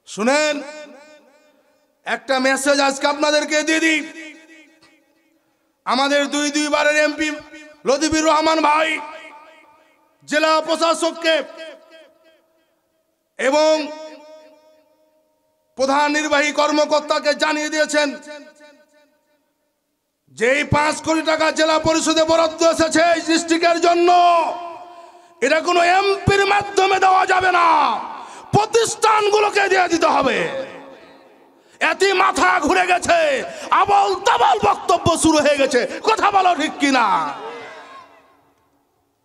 শুনেন, একটা মেসেজ আজকে আপনাদেরকে দিয়ে দিই। আমাদের দুইবারের এমপি লতিফুর রহমান ভাই জেলা প্রশাসককে এবং প্রধান নির্বাহী কর্মকর্তাকে জানিয়ে দিয়েছেন যে 5 কোটি টাকা জেলা পরিষদে বরাদ্দ এসেছে এই ডিস্ট্রিক্টের জন্য, এটা কোনো এমপির মাধ্যমে দেওয়া যাবে না, প্রতিষ্ঠানগুলোকে দিয়ে দিতে হবে। এতে মাথা ঘুরে গেছে, আবল তাবল বক্তব্য শুরু হয়ে গেছে। কথা বলো ঠিক কিনা?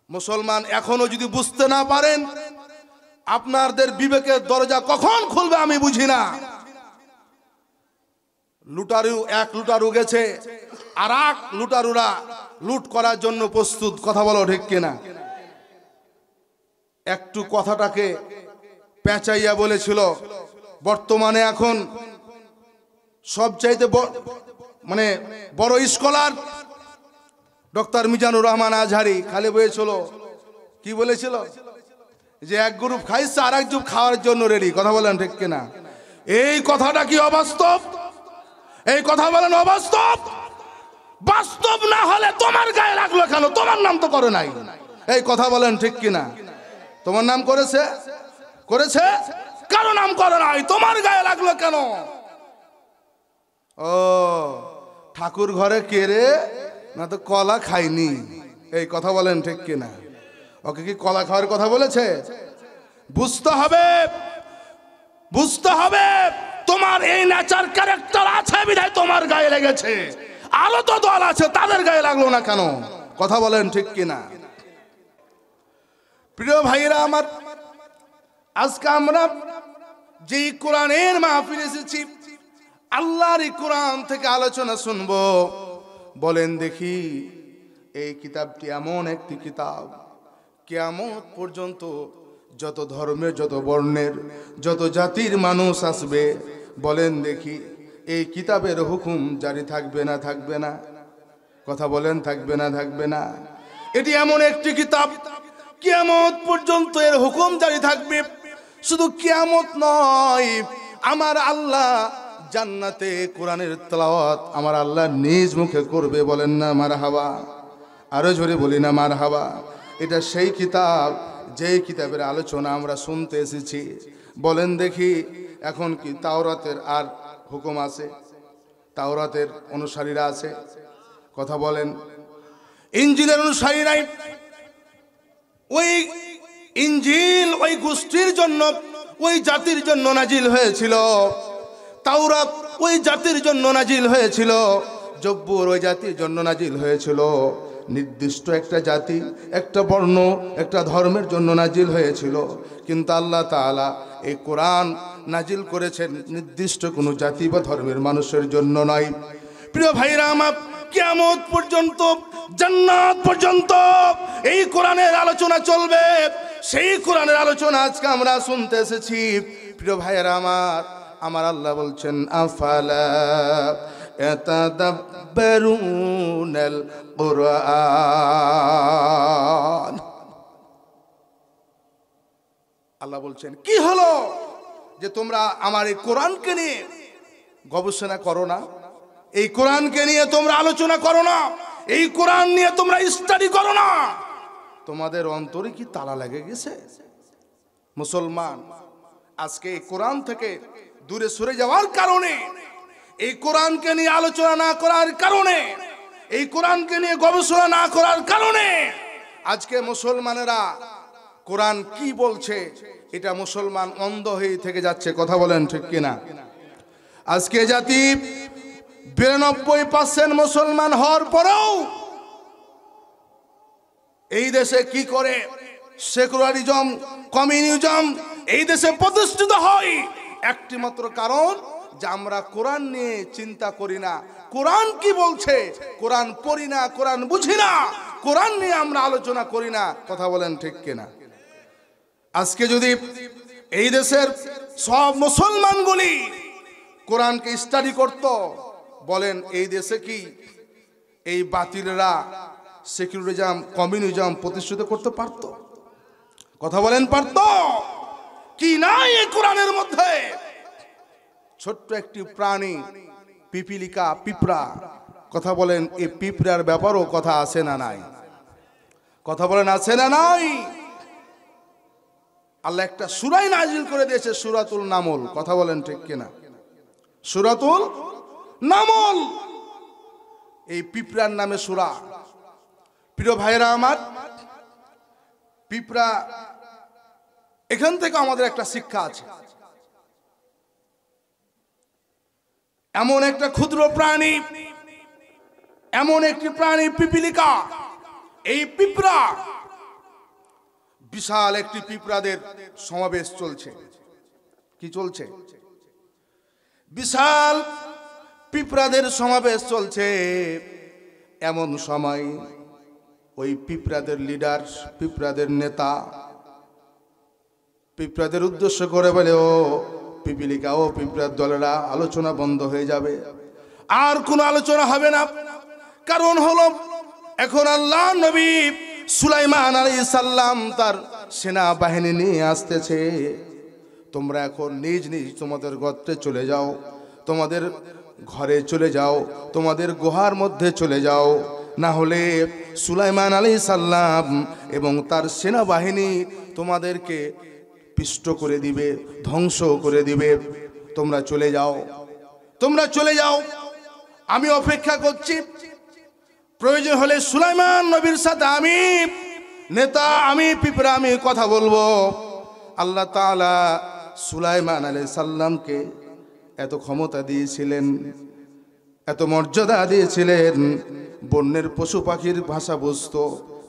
মুসলমান এখনো যদি বুঝতে না পারেন, আপনাদের বিবেকের দরজা কখন খুলবে আমি বুঝি না। লুটারু এক লুটারু গেছে, আর এক লুটারুরা লুট করার জন্য প্রস্তুত। কথা বলো ঠিক কিনা? একটু কথাটাকে পেঁচাইয়া বলেছিল, বর্তমানে এখন সবচাইতে মানে বড় স্কলার ডক্টর মিজানুর রহমান আজহারি খালি বলেছিল, কি বলেছিল যে এক গ্রুপ খাইছে আর এক গ্রুপ খাওয়ার জন্য রেডি। কথা বলেন ঠিক কিনা? এই কথাটা কি অবাস্তব? এই কথা বলেন অবাস্তব? বাস্তব না হলে তোমার গায়ে লাগলো কেন? তোমার নাম তো করে নাই। এই কথা বলেন ঠিক কিনা? তোমার নাম করেছে? করেছে? কারো নাম করে নাই, তোমার গায়ে লাগলো কেন? ও ঠাকুর ঘরে কেড়ে না তো কলা খাইনি। এই কথা বলেন ঠিক কিনা? ওকে কি কলা খাওয়ার কথা বলেছে? বুঝতে হবে, বুঝতে হবে তোমার এই নেচার ক্যারেক্টার আছে বিধায় তোমার গায়ে লেগেছে। আরো তো দল আছে, তাদের গায়ে লাগলো না কেন? কথা বলেন ঠিক কিনা? প্রিয় ভাইরা আমার, আজকে আমরা যে কোরআনের মাহফিল এসেছি, আল্লাহর কোরআন থেকে আলোচনা শুনবো। বলেন দেখি, এই কিতাবটি এমন একটি কিতাব, কিয়ামত পর্যন্ত যত ধর্মের, যত বর্ণের, যত জাতির মানুষ আসবে, বলেন দেখি এই কিতাবের হুকুম জারি থাকবে না থাকবে না? কথা বলেন, থাকবে না থাকবে না? এটি এমন একটি কিতাব, কিয়ামত পর্যন্ত এর হুকুম জারি থাকবে। শুধু কিয়ামত নয়, আমার আল্লাহ জান্নাতে কোরআনের তেলাওয়াত আমার আল্লাহ নিজ মুখে করবে। বলেন না মারহাবা? আরো জোরে বলি না মারহাবা? এটা সেই কিতাব, যেই কিতাবের আলোচনা আমরা শুনতে এসেছি। বলেন দেখি, এখন কি তাওরাতের আর হুকুম আছে? তাওরাতের অনুসারীরা আছে? কথা বলেন। ইনজিলের অনুসারী নাই। ওই ইনজিল ওই গোষ্ঠীর জন্য, ওই জাতির জন্য নাজিল হয়েছিল। তাওরাত ওই জাতির জন্য নাজিল হয়েছিল। জব্বুর ওই জাতির জন্য নাজিল হয়েছিল। নির্দিষ্ট একটা জাতি, একটা বর্ণ, একটা ধর্মের জন্য নাজিল হয়েছিল। কিন্তু আল্লাহ তাআলা এই কোরআন নাজিল করেছেন নির্দিষ্ট কোনো জাতি বা ধর্মের মানুষের জন্য নয়। প্রিয় ভাইরা আমার, কিয়ামত পর্যন্ত, জান্নাত পর্যন্ত এই কোরআনের আলোচনা চলবে। সেই কোরআনের আলোচনা আজকে আমরা শুনতে এসেছি। প্রিয় ভাইরা আমার, আমার আল্লাহ বলছেন, আফালা ইয়াতাদাব্বারুনাল কুরআন। আল্লাহ বলছেন, কি হলো যে তোমরা আমার এই কোরআনকে নিয়ে গবেষণা করো না? এই কোরআনকে নিয়ে তোমরা আলোচনা করো না? এই কোরআন নিয়ে তোমরা স্টাডি করো না? তোমাদের অন্তরে কি তালা লেগে গেছে? মুসলমান আজকে এই কোরআন থেকে দূরে সরে যাওয়ার কারণে, এই কোরআনকে নিয়ে আলোচনা না করার কারণে, এই কোরআনকে নিয়ে গবেষণা না করার কারণে আজকে মুসলমানেরা কোরআন কি বলছে এটা মুসলমান অন্ধ হয়ে থেকে যাচ্ছে। কথা বলেন ঠিক কিনা? আজকে জাতি 92% মুসলমান হওয়ার পরেও এই দেশে কি করে সেকুলারিজম, কমিউনিজম এই দেশে প্রতিষ্ঠিত হয়? একটি মাত্র কারণ, যে আমরা কোরআন নিয়ে চিন্তা করি না। কোরআন কি বলছে কোরআন পড়ি না, কোরআন বুঝি না, কোরআন নিয়ে আমরা আলোচনা করি না। কথা বলেন ঠিক কিনা? আজকে যদি এই দেশের সব মুসলমানগুলি কোরআনকে স্টাডি করত, বলেন এই দেশে কি এই বাতিলরা সেকুলারিজম, কমিউনিজম প্রতিষ্ঠিত করতে পারত? কথা বলেন, পারত কি? নাই এই কোরআনের মধ্যে। ছোট্ট একটি প্রাণী, পিপিলিকা, পিঁপড়া। কথা বলেন, এই পিঁপড়ার ব্যাপারও কথা আছে না নাই? কথা বলেন, আছে না নাই? আল্লাহ একটা সূরাই নাজিল করে দিয়েছে, সূরাতুল নামল। কথা বলেন ঠিক কিনা? সূরাতুল নামল, এই পিঁপড়ার নামে সূরা। প্রিয় ভাইরা আমার, পিঁপড়া, এখান থেকে আমাদের একটা শিক্ষা আছে। এমন একটা ক্ষুদ্র প্রাণী, এমন একটি প্রাণী পিপিলিকা, এই পিঁপড়া, বিশাল একটি পিঁপড়াদের সমাবেশ চলছে। কি চলছে? বিশাল পিঁপড়াদের সমাবেশ চলছে। এমন সময় ওই পিঁপড়াদের লিডার, পিঁপড়াদের নেতা পিঁপড়াদের উদ্দেশ্য করে বলে, ও পিপিলিকা, ও পিঁপড়ার দলেরা, আলোচনা বন্ধ হয়ে যাবে, আর কোনো আলোচনা হবে না। কারণ হলো, এখন আল্লাহ নবী সুলাইমান আলাইহিস সালাম তার সেনাবাহিনী নিয়ে আসতেছে। তোমরা এখন নিজ নিজ তোমাদের গোত্রে চলে যাও, তোমাদের ঘরে চলে যাও, তোমাদের গুহার মধ্যে চলে যাও, না হলে সুলাইমান আলাইহিস সালাম এবং তার সেনাবাহিনী তোমাদেরকে পিষ্ট করে দিবে, ধ্বংস করে দিবে। তোমরা চলে যাও, তোমরা চলে যাও, আমি অপেক্ষা করছি। প্রয়োজন হলে সুলাইমান নবীর সাথে আমি নেতা, আমি পিঁপড়া, আমি কথা বলবো। আল্লাহ তাআলা সুলাইমান আলাইহিস সালামকে এত ক্ষমতা দিয়েছিলেন, এত মর্যাদা দিয়েছিলেন, বন্যের পশু পাখির ভাষা বুঝতো,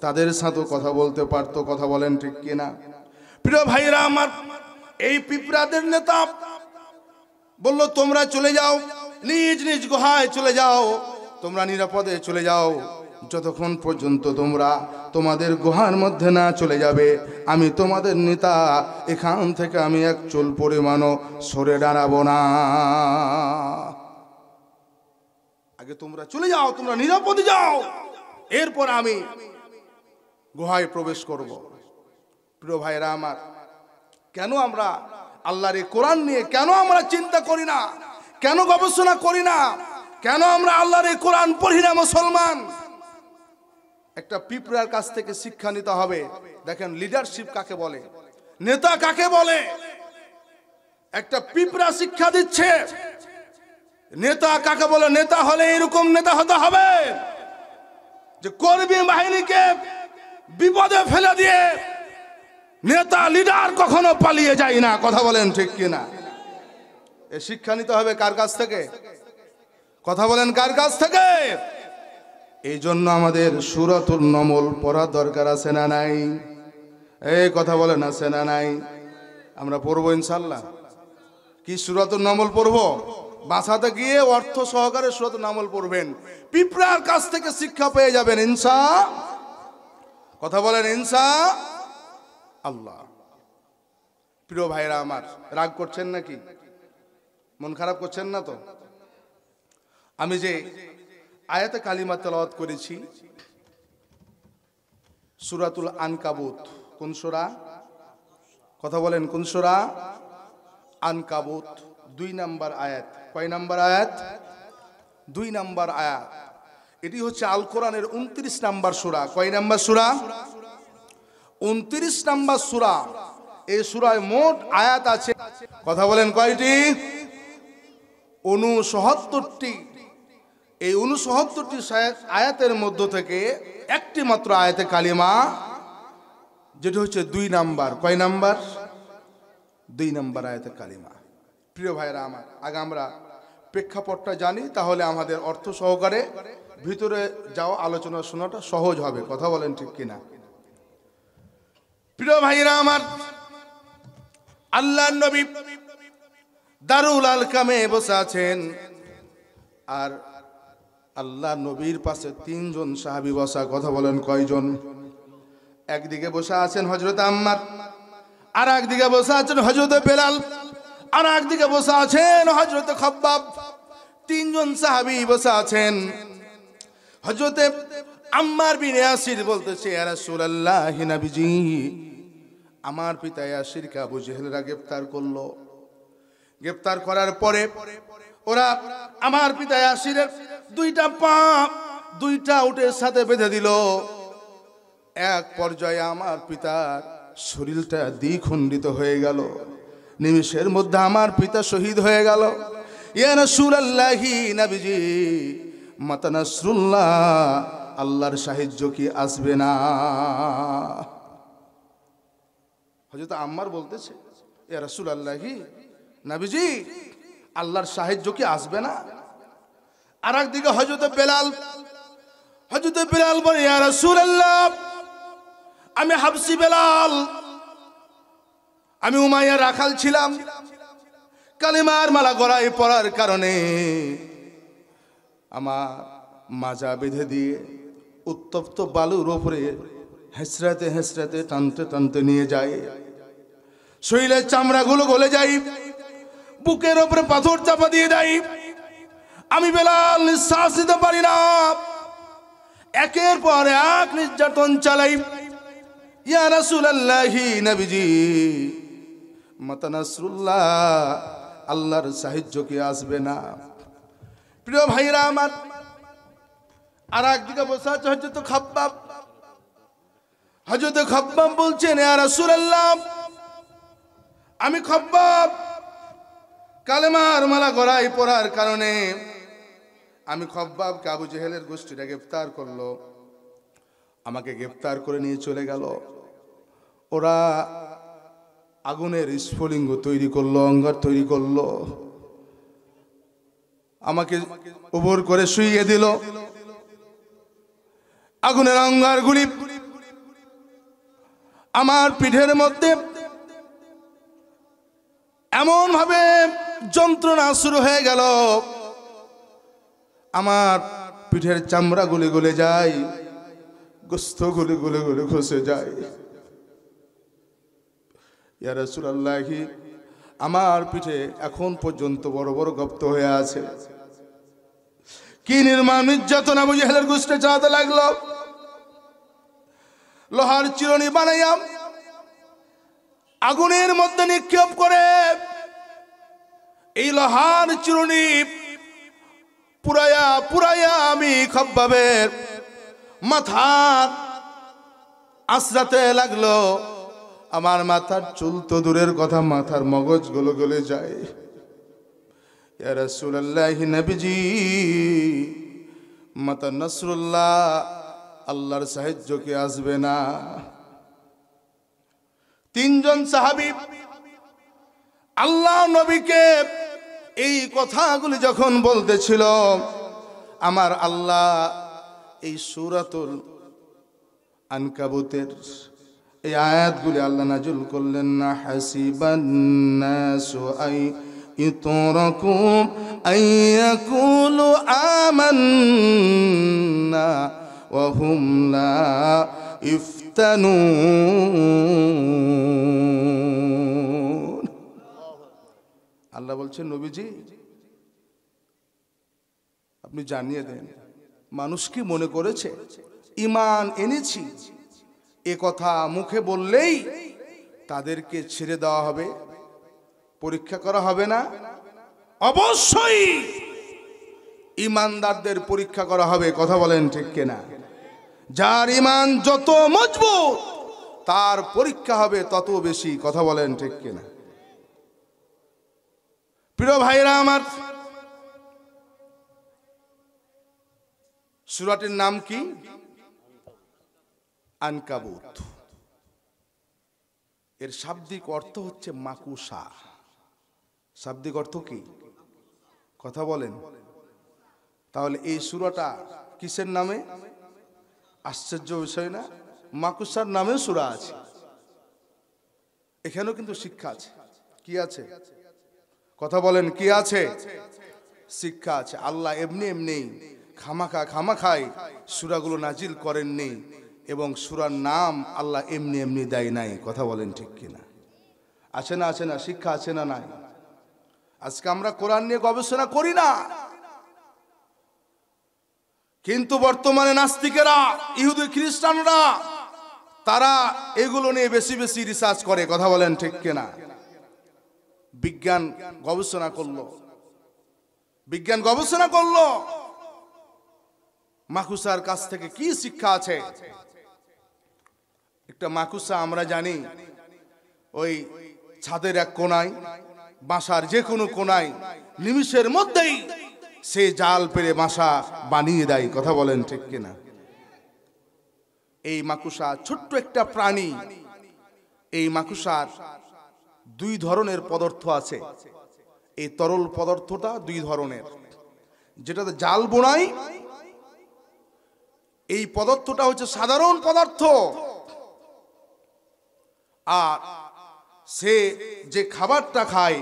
তাদের সাথে কথা বলতে পারতো। কথা বলেন ঠিক কিনা? প্রিয় ভাইরা আমার, এই পিঁপড়াদের নেতা বলল, তোমরা চলে যাও, নিজ নিজ গুহায় চলে যাও, তোমরা নিরাপদে চলে যাও। যতক্ষণ পর্যন্ত তোমরা তোমাদের গুহার মধ্যে না চলে যাবে, আমি তোমাদের নেতা এখান থেকে আমি এক চুল পরিমাণও সরে দাঁড়াবো না। আগে তোমরা চলে যাও, তোমরা নিরাপদে যাও, এরপর আমি গুহায় প্রবেশ করব। প্রিয় ভাইরা আমার, কেন আমরা আল্লাহর এই কোরআন নিয়ে কেন আমরা চিন্তা করি না? কেন গবেষণা করি না? কেন আমরা আল্লাহর এই কোরআন পড়ি না? মুসলমান, একটা পিঁপড়ার কাছ থেকে শিক্ষা নিতে হবে। দেখেন, লিডারশিপ কাকে বলে, নেতা কাকে বলে, একটা পিঁপড়া শিক্ষা দিচ্ছে। নেতা কাকে বলে? নেতা হলে এরকম নেতা হতে হবে যে কর্মী বাহিনীকে বিপদে ফেলে দিয়ে নেতা, লিডার কখনো পালিয়ে যায় না। কথা বলেন ঠিক কিনা? এ শিক্ষা নিতে হবে কার কাছ থেকে? কথা বলেন, কার কাছ থেকে? এই জন্য আমাদের সূরাতুল নামল পড়ার দরকার আছে না নাই? এই কথা বলেন, আছে না নাই? আমরা পড়বো ইনশাআল্লাহ। কি সূরাতুল নামল পড়বো? বাসাতে গিয়ে অর্থ সহকারে সূরাতুল নামল পড়বেন, পিঁপড়ার কাছ থেকে শিক্ষা পেয়ে যাবেন ইনশাআল্লাহ। কথা বলেন ইনশাআল্লাহ। প্রিয় ভাইরা আমার, রাগ করছেন নাকি? মন খারাপ করছেন না তো? আমি যে আয়াতে কালিমা তেলাওয়াত করেছি, সূরাতুল আনকাবুত। কোন সূরা? কথা বলেন, কোন সূরা? আনকাবুত 2 নম্বর আয়াত। কয় নম্বর আয়াত? 2 নম্বর আয়াত। এটি হচ্ছে আল কোরআনের 29 নম্বর সূরা। কয় নম্বর সূরা? 29 নম্বর সূরা। এই সূরায় মোট আয়াত আছে, কথা বলেন, কয়টি? 69টি। এই 69টি আয়াতের মধ্য থেকে একটি মাত্র আয়াতে কালিমা, যেটা হচ্ছে 2 নাম্বার। কয় নাম্বার? 2 নাম্বার আয়াতে কালিমা। প্রিয় ভাইরা আমার, আগে আমরা প্রেক্ষাপটটা জানি, তাহলে আমাদের অর্থ সহকারে ভিতরে যাওয়া, আলোচনা শোনাটা সহজ হবে। কথা বলেন ঠিক কিনা? প্রিয় ভাইরা আমার, আল্লাহর নবী দারুল আলকামে বসে আছেন, আর আল্লাহ নবীর পাশে 3 জন সাহাবী বসা। কথা বলেন, কয়জন? একদিকে বসে আছেন হযরত আম্মার, আর একদিকে বসে আছেন হযরত বেলাল, আর একদিকে বসে আছেন হযরত খাব্বাব। 3 জন সাহাবী বসে আছেন। হযরত আম্মার বিন ইয়াসির বলতেছে, ইয়া রাসূলুল্লাহ, নবীজি, আমার পিতা ইয়াসিরকে আবু জেহেলরা গ্রেফতার করলো। গ্রেফতার করার পরে ওরা আমার পিতা ইয়াসিরের দুইটা পা দুইটা উটের সাথে বেঁধে দিল। এক পর্যায়ে আমার পিতার শরীরটা দ্বিখণ্ডিত হয়ে গেল। নিমিষের মধ্যে আমার পিতা শহীদ হয়ে গেল। ইয়া রাসূলুল্লাহি, নবীজি, মাতা নাসরুল্লাহ, আল্লাহর সাহায্য কি আসবে না? হযরত আম্মার বলতেছে, ইয়া রাসূলুল্লাহি, নবীজি, আল্লাহর সাহায্য কি আসবে না? আর একদিকে হযরত বেলাল বলে, ইয়া রাসূলুল্লাহ, আমি হাবসি বেলাল, আমি উমাইয়ার রাখাল ছিলাম। কালিমার মালা গলায় পরার কারণে আমার মাজা বেঁধে দিয়ে উত্তপ্ত বালুর ওপরে হেঁচড়াতে হেঁচড়াতে টানতে টানতে নিয়ে যায়। শরীরের চামড়াগুলো গলে যায়, বুকের ওপরে পাথর চাপা দিয়ে দেয়। আমি বেলাল নিঃশ্বাস নিতে পারি না। একের পর এক নির্যাতন চালাই। ইয়া রাসূলুল্লাহি, নবীজি, মাতা নাসরুল্লাহ, আল্লাহর সাহায্য কি আসবে না? প্রিয় ভাইরা আমার, আর একদিকে বসে আছে হযরত খাব্বাব। হযরত খাব্বাব বলছেন, ইয়া রাসূলুল্লাহ, আমি খাব্বাব কালেমার মালা গলায় পরার কারণে আমি খাব্বাবকে আবু জেহেলের গোষ্ঠীটা গ্রেফতার করলো। আমাকে গ্রেফতার করে নিয়ে চলে গেল। ওরা আগুনের স্ফুলিঙ্গ তৈরি করলো, অঙ্গার তৈরি করলো, আমাকে উপর করে শুইয়ে দিল। আগুনের অঙ্গারগুলি আমার পিঠের মধ্যে এমন ভাবে যন্ত্রণা শুরু হয়ে গেল, আমার পিঠের চামড়া গুলি গলে যায়, গোস্ত গুলি গলে গলে খসে যায়। ইয়া রাসূলুল্লাহি, আমার পিঠে এখন পর্যন্ত বড় বড় গর্ত হয়ে আছে। কি নির্মম নির্যাতন আবু জেহেলের গোষ্ঠী চালাতে লাগলো। লোহার চিরুনি বানাইয়া আগুনের মধ্যে নিক্ষেপ করে এই লোহার চিরুনি পুরাইয়া পুরাইয়া আমি খাব্বাবের মাথা আঁচড়াতে লাগলো। আমার মাথার চুল তো দূরের কথা, মাথার মগজ গুলো গলে যায়। ইয়া রাসূলুল্লাহ, নবীজি, মাতা নাসরুল্লাহ, আল্লাহর সাহায্য কি আসবে না? তিনজন সাহাবী আল্লাহ নবীকে এই কথাগুলি যখন বলতেছিল, আমার আল্লাহ এই সূরাতুল আনকাবুতের এই আয়াতগুলি আল্লাহ নাযিল করলেন না। হাসিবান নাসু আই ইতরাকু আইয়াকুলু আমান্না ওয়া হুম লা ইফতানুন। আল্লাহ বলছেন, নবীজি, আপনি জানিয়ে দেন, মানুষ কি মনে করেছে ঈমান এনেছি এ কথা মুখে বললেই তাদেরকে ছেড়ে দেওয়া হবে, পরীক্ষা করা হবে না? অবশ্যই ঈমানদারদের পরীক্ষা করা হবে। কথা বলেন ঠিক কিনা? যার ঈমান যত মজবুত তার পরীক্ষা হবে তত বেশি। কথা বলেন ঠিক কিনা? প্রিয় ভাইরা আমার, সূরাটির নাম কি? আনকাবুত। এর শাব্দিক অর্থ হচ্ছে মাকুসা। শাব্দিক অর্থ কি? কথা বলেন। তাহলে এই সূরাটা কিসের নামে? আশ্চর্য বিষয় না? মাকুসার নামে সূরা আছে। এখানেও কিন্তু শিক্ষা আছে। কি আছে? কথা বলেন, কি আছে? শিক্ষা আছে। আল্লাহ এমনি এমনি খামাখাই সূরাগুলো নাজিল করেননি, এবং সূরার নাম আল্লাহ এমনি এমনি দেয় নাই। কথা বলেন ঠিক কিনা? আছে না? আছে না? শিক্ষা আছে না নাই? আজকে আমরা কোরআন নিয়ে গবেষণা করি না, কিন্তু বর্তমানে নাস্তিকেরা, ইহুদি খ্রিস্টানরা, তারা এগুলো নিয়ে বেশি বেশি রিসার্চ করে। কথা বলেন ঠিক কিনা? বিজ্ঞান গবেষণা করলো মাকুসার কাছ থেকে কি শিক্ষা আছে। একটা মাকুসা আমরা জানি ওই ছাদের এক কোনায়, বাসার যে কোনো কোনায় নিমিষের মধ্যেই সে জাল পেরে বাসা বানিয়ে দেয়। কথা বলেন ঠিক কিনা? এই মাকুসা ছোট্ট একটা প্রাণী। এই মাকুসার দুই ধরনের পদার্থ আছে। এই তরল পদার্থটা দুই ধরনের। যেটাতে জাল বোনাই, এই পদার্থটা হচ্ছে সাধারণ পদার্থ। আর সে যে খাবারটা খায়,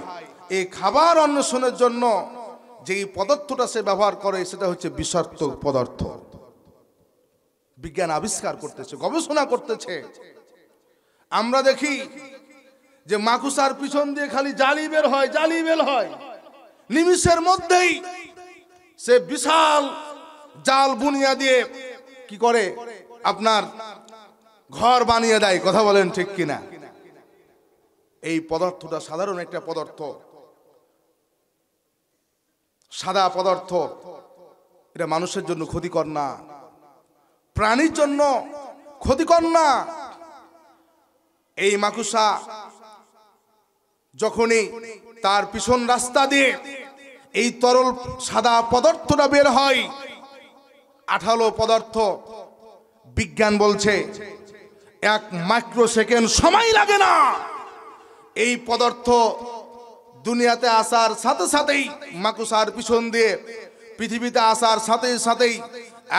এই খাবার অন্বেষণের জন্য যে পদার্থটা সে ব্যবহার করে সেটা হচ্ছে বিষাক্ত পদার্থ। বিজ্ঞান আবিষ্কার করতেছে, গবেষণা করতেছে। আমরা দেখি যে মাকুসার পিছন দিয়ে খালি জালি বের হয়, নিমিষের মধ্যেই সে বিশাল জাল বুনিয়া দিয়ে কি করে আপনার ঘর বানিয়ে দেয়। কথা বলেন ঠিক কিনা? এই পদার্থটা সাধারণ একটা পদার্থ, সাদা পদার্থ। এটা মানুষের জন্য ক্ষতিকর না, প্রাণীর জন্য ক্ষতিকর না। এই মাকুসা যখনই তার পিছন রাস্তা দিয়ে এই তরল সাদা পদার্থটা বের হয়, আঠালো পদার্থ, বিজ্ঞান বলছে 1 মাইক্রোসেকেন্ড সময় লাগে না এই পদার্থ দুনিয়াতে আসার সাথে সাথেই, মাকুসার পিছন দিয়ে পৃথিবীতে আসার সাথে সাথেই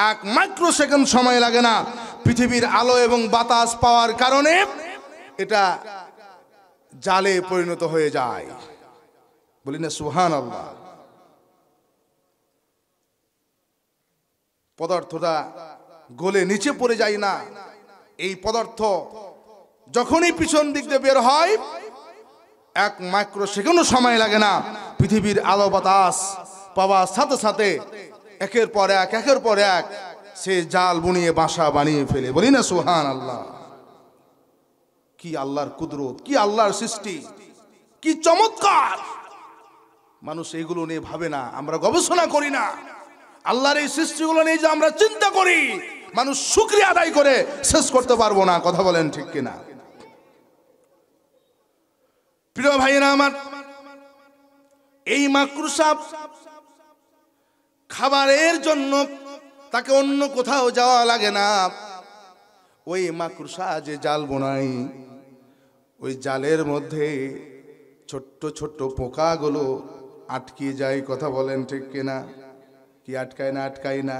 1 মাইক্রোসেকেন্ড সময় লাগে না। পৃথিবীর আলো এবং বাতাস পাওয়ার কারণে এটা জালে পরিণত হয়ে যায়। বলি না সুবহানাল্লাহ। পদার্থটা গলে নিচে পড়ে যায় না। এই পদার্থ যখনই পিছন দিক দিয়ে বের হয় 1 মাইক্রোসেকেন্ডও সময় লাগে না। পৃথিবীর আলো বাতাস পাওয়ার সাথে সাথে একের পর এক সে জাল বুনিয়ে বাসা বানিয়ে ফেলে। বলি না সুবহানাল্লাহ। কি আল্লাহর কুদরত, কি আল্লাহর সৃষ্টি, কি চমৎকার! মানুষ এইগুলো নিয়ে ভাবে না, আমরা গবেষণা করি না। আল্লাহর এই সৃষ্টিগুলো নিয়ে যে আমরা চিন্তা করি, মানুষ শুকরিয়া আদায় করে শেষ করতে পারবো না। কথা বলেন ঠিক কিনা? প্রিয় ভাইয়েরা আমার, এই মাকড়সা খাবারের জন্য তাকে অন্য কোথাও যাওয়া লাগে না। ওই মাকড়সা যে জাল বোনাই, ওই জালের মধ্যে ছোট্ট ছোট্ট পোকাগুলো আটকে যায়। কথা বলেন ঠিক কিনা? কি আটকায় না? আটকায় না।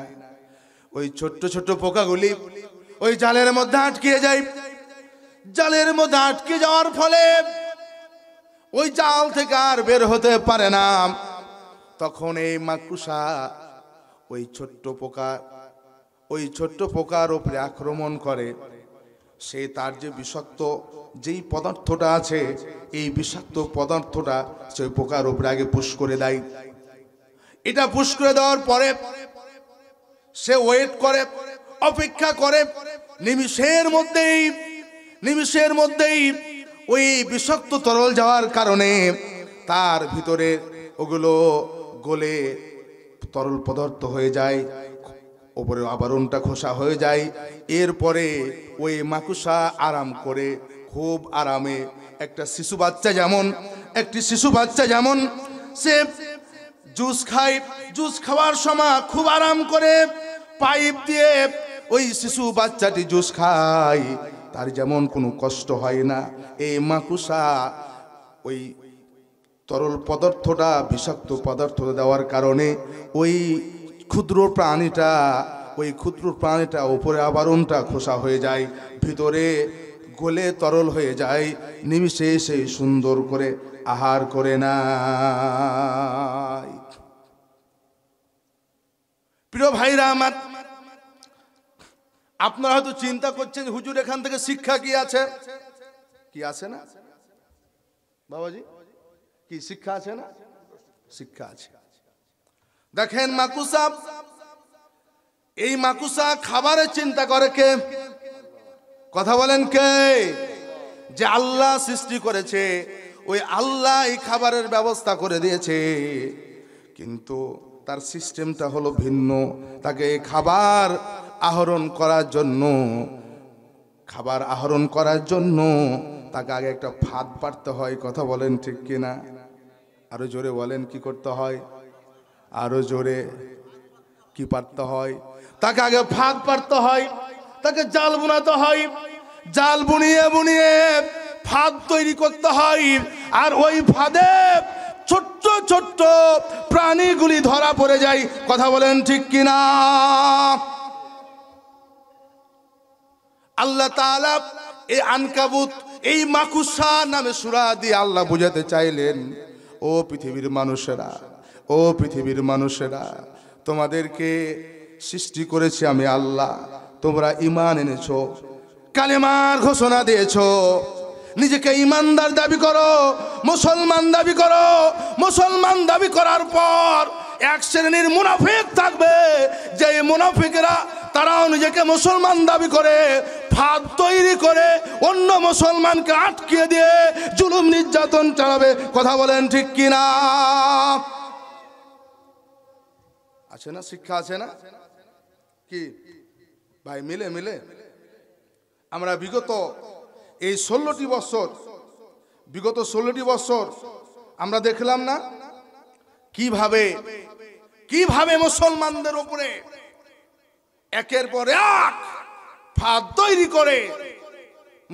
ওই ছোট্ট ছোট্ট পোকাগুলি ওই জালের মধ্যে আটকে যায়। জালের মধ্যে আটকে যাওয়ার ফলে ওই জাল থেকে আর বের হতে পারে না। তখন এই মাকড়সা ওই ছোট্ট পোকার উপরে আক্রমণ করে। সে তার যে বিষাক্ত যেই পদার্থটা আছে, এই বিষাক্ত পদার্থটা সেই পোকার উপরে আগে পুশ করে দেয়। এটা পুশ করে দেওয়ার পরে সে ওয়েট করে, অপেক্ষা করে। নিমিষের মধ্যেই ওই বিষাক্ত তরল যাওয়ার কারণে তার ভিতরে ওগুলো গলে তরল পদার্থ হয়ে যায়, উপরে আবরণটা খোসা হয়ে যায়। এরপরে ওই মাকড়সা আরাম করে, খুব আরামে, একটি শিশু বাচ্চা যেমন সে জুস খায়, জুস খাওয়ার সময় খুব আরাম করে পাইপ দিয়ে ওই শিশু বাচ্চাটি জুস খায়, তার যেমন কোনো কষ্ট হয় না। এই মাকড়সা ওই তরল পদার্থটা, বিষাক্ত পদার্থ দেওয়ার কারণে ওই ক্ষুদ্র প্রাণীটা উপরে আবরণটা খোসা হয়ে যায়, ভিতরে গলে তরল হয়ে যায়। নিমিষে সেই সুন্দর করে আহার করে না। প্রিয় ভাইরা আমার, আপনারা হয়তো চিন্তা করছেন হুজুর এখান থেকে শিক্ষা কি আছে? কি আছে না বাবাজি? কি শিক্ষা আছে না? শিক্ষা আছে। দেখেন এই মাকড়সা খাবারের চিন্তা করে কে? কথা বলেন কে? যে আল্লাহ সৃষ্টি করেছে ওই আল্লাহ এই খাবারের ব্যবস্থা করে দিয়েছে, কিন্তু তার সিস্টেমটা হলো ভিন্ন। তাকে খাবার আহরণ করার জন্য তাকে আগে একটা ফাঁদ পাড়তে হয়। কথা বলেন ঠিক কিনা? আরো জোরে বলেন, কি করতে হয়? আরো জোরে, কি পাড়তে হয়? তাকে আগে ফাঁদ পাড়তে হয়, তাকে জাল বুনাতে হয়, জাল বুনিয়ে বুনিয়ে ফাঁদ তৈরি করতে হয়। আর ওই ফাঁদে ছোট্ট ছোট্ট প্রাণীগুলি ধরা পড়ে যায়। কথা বলেন ঠিক কিনা? আল্লাহ তাআলা এই আনকাবুত, এই মাকুসা নামে সূরা দিয়ে আল্লাহ বোঝাতে চাইলেন, ও পৃথিবীর মানুষেরা, তোমাদেরকে সৃষ্টি করেছি আমি আল্লাহ। তোমরা ঈমান এনেছো, কালেমার ঘোষণা দিয়েছো, নিজেকে ঈমানদার দাবি করো, মুসলমান দাবি করো। মুসলমান দাবি করার পর এক শ্রেণীর মুনাফিক থাকবে, যে মুনাফিকরা তারাও নিজেকে মুসলমান দাবি করে ফাঁদ তৈরি করে অন্য মুসলমানকে আটকিয়ে দিয়ে জুলুম নির্যাতন চালাবে। কথা বলেন ঠিক কিনা? আছে না? শিক্ষা আছে না? কি ভাই? মিলে আমরা বিগত 16টি বছর আমরা দেখলাম না কিভাবে মুসলমানদের উপরে একের পর এক ফাঁদ তৈরি করে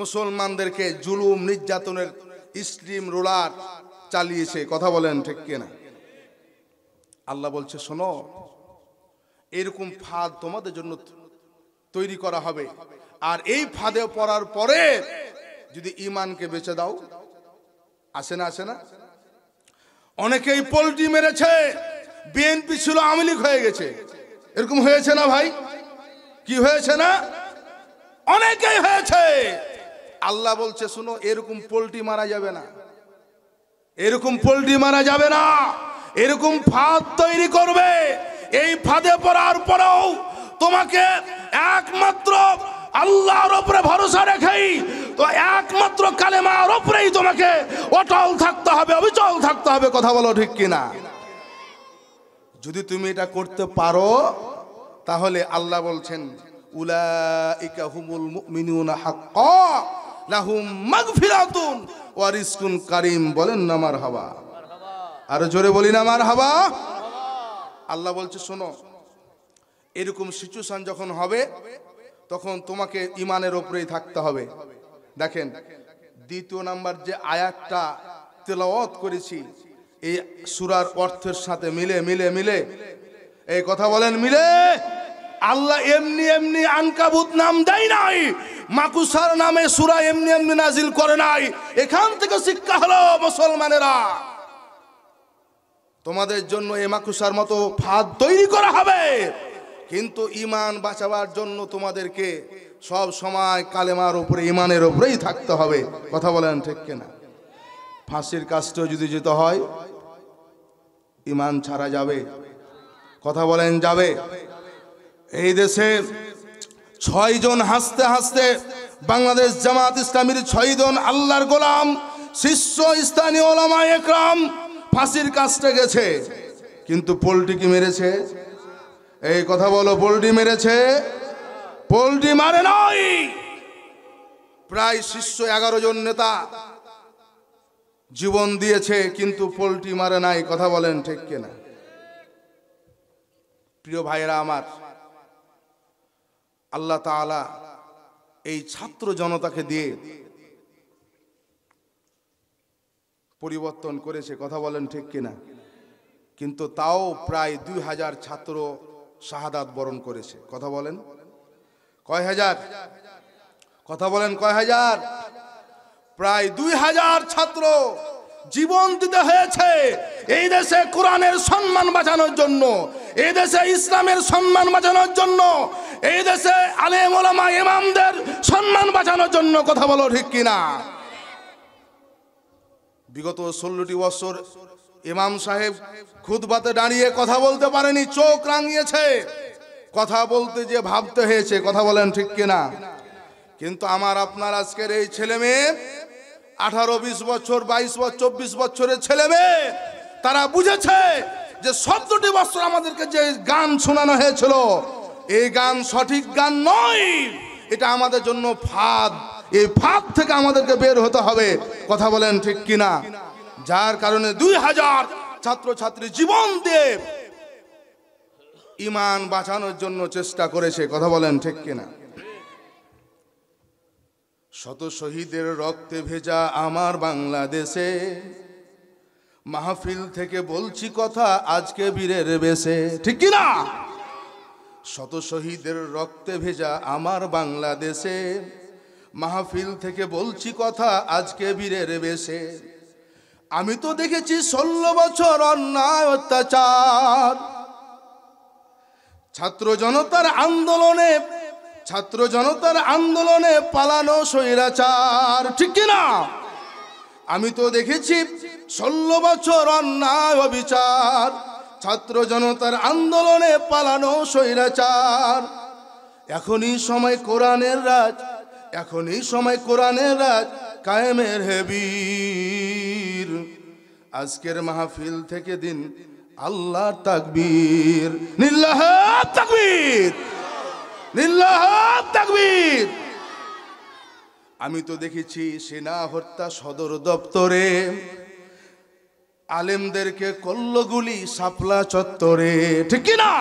মুসলমানদেরকে জুলুম নির্যাতনের স্টিম রোলার চালিয়েছে। কথা বলেন ঠিক কিনা? আল্লাহ বলছে, শোনো, এরকম ফাঁদ তোমাদের জন্য তৈরি করা হবে, আর এই ফাঁদে পড়ার পরে যদি ঈমানকে বেঁচে দাও। আসে না? অনেকেই পোল্ট্রি মেরেছে, বিএনপি ছিল, আওয়ামী লীগ হয়ে গেছে। এরকম হয়েছে না ভাই? কি হয়েছে না? অনেকেই হয়েছে। আল্লাহ বলছে, শুনো, এরকম পোল্ট্রি মারা যাবে না, এরকম ফাঁদ তৈরি করবে। এই ফাঁদে পড়ার পরেও তোমাকে একমাত্র আল্লাহর উপরে ভরসা রেখেই, তো একমাত্র কালেমার উপরেই তোমাকে অটল থাকতে হবে, অবিচল থাকতে হবে। কথা বলো ঠিক কিনা? যদি তুমি এটা করতে পারো, তাহলে আল্লাহ বলছেন, উলাইকা হুমুল মুমিনুনা হাক্কা লাহুম মাগফিরাতুন ওয়া রিজকুন কারীম। বলেন না মারহাবা? আরো জোরে বলি না মারহাবা? আল্লাহ বলছে, শোনো, এরকম সিচুয়েশন যখন হবে, তখন তোমাকে ঈমানের উপরেই থাকতে হবে। দেখেন, 2 নাম্বার যে আয়াতটা তেলাওয়াত করেছি, এই সূরার অর্থের সাথে মিলে এই কথা বলেন, মিলে। আল্লাহ এমনি আনকাবুত নাম দেয় নাই, মাকুসার নামে সূরা এমনি নাজিল করে নাই। এখান থেকে শিক্ষা হলো, মুসলমানেরা, তোমাদের জন্য এই মাকুসার মতো ফাঁদ তৈরি করা হবে, কিন্তু ঈমান বাঁচাবার জন্য তোমাদেরকে সব সময় কালেমার উপরে, ঈমানের উপরেই থাকতে হবে। কথা বলেন ঠিক কিনা? ফাঁসির কাজটাও যদি যেতে হয়, ঈমান ছাড়া যাবে? কথা বলেন, যাবে? এই দেশে 6 জন হাসতে হাসতে বাংলাদেশ জামাত ইসলামীর 6 জন আল্লাহর গোলাম শীর্ষ স্থানীয় উলামায়ে একরাম ফাঁসির কাজটা গেছে, কিন্তু পোল্ট্রি কি মেরেছে? এই কথা বলো, পোল্ট্রি মেরেছে? পোল্ট্রি মারে নাই। প্রায় শীর্ষ 11 জন নেতা জীবন দিয়েছে, কিন্তু পোল্ট্রি মারে নাই। কথা বলেন ঠিক কিনা? প্রিয় ভাইয়েরা আমার, আল্লাহ তাআলা এই ছাত্র জনতাকে দিয়ে পরিবর্তন করেছে। কথা বলেন ঠিক কিনা? কিন্তু তাও প্রায় 2000 ছাত্র শাহাদাত বরণ করেছে। কথা বলেন, কয় হাজার? কথা বলেন, কয় হাজার? প্রায় 2000 ছাত্র জীবন দিতে হয়েছে এই দেশে কোরআনের সম্মান বাঁচানোর জন্য, এই দেশে ইসলামের সম্মান বাঁচানোর জন্য, এই দেশে আলেম ওলামা ইমামদের সম্মান বাঁচানোর জন্য। কথা বলো ঠিক কিনা? বিগত 16টি বছর ইমাম সাহেব খুতবাতে দাঁড়িয়ে কথা বলতে পারেনি, চোখ রাঙিয়েছে। কথা বলতে যে ভাবতে হয়েছে। কথা বলেন ঠিক কিনা? কিন্তু আমার আপনার আজকের এই ছেলে মেয়ে 18-20 বছর 22 বছর 24 বছরের ছেলে মেয়ে তারা বুঝেছে যে 17টি বছর আমাদেরকে যে গান শোনানো হয়েছিল এই গান সঠিক গান নয়, এটা আমাদের জন্য ফাঁদ। এই ফাঁদ থেকে আমাদেরকে বের হতে হবে। কথা বলেন ঠিক কিনা? যার কারণে 2000 ছাত্রছাত্রী জীবন দিয়ে ঈমান বাঁচানোর জন্য চেষ্টা করেছে। কথা বলেন ঠিক কিনা? শত শহীদের রক্তে ভেজা আমার বাংলাদেশে মাহফিল থেকে বলছি কথা আজকে বীরের বেশে। ঠিক কিনা? শত শহীদের রক্তে ভেজা আমার বাংলাদেশে মাহফিল থেকে বলছি কথা আজকে বীরের বেশে। আমি তো দেখেছি 16 বছর অন্যায় অত্যাচার, ছাত্র জনতার আন্দোলনে পালানো স্বৈরাচার। ঠিক কিনা? আমি তো দেখেছি 16 বছর অন্যায় অবিচার, ছাত্র জনতার আন্দোলনে পালানো স্বৈরাচার। এখনই সময় কোরআনের রাজ কায়েমের হেবীর। আজকের মাহফিল থেকে দিন আল্লাহর তাকবীর, লিল্লাহ তাকবীর, লিল্লাহ তাকবীর। আমি তো দেখেছি সেনা হত্যা সদর দপ্তরে আলেমদেরকে করলো গুলি শাপলা চত্বরে। ঠিক কিনা?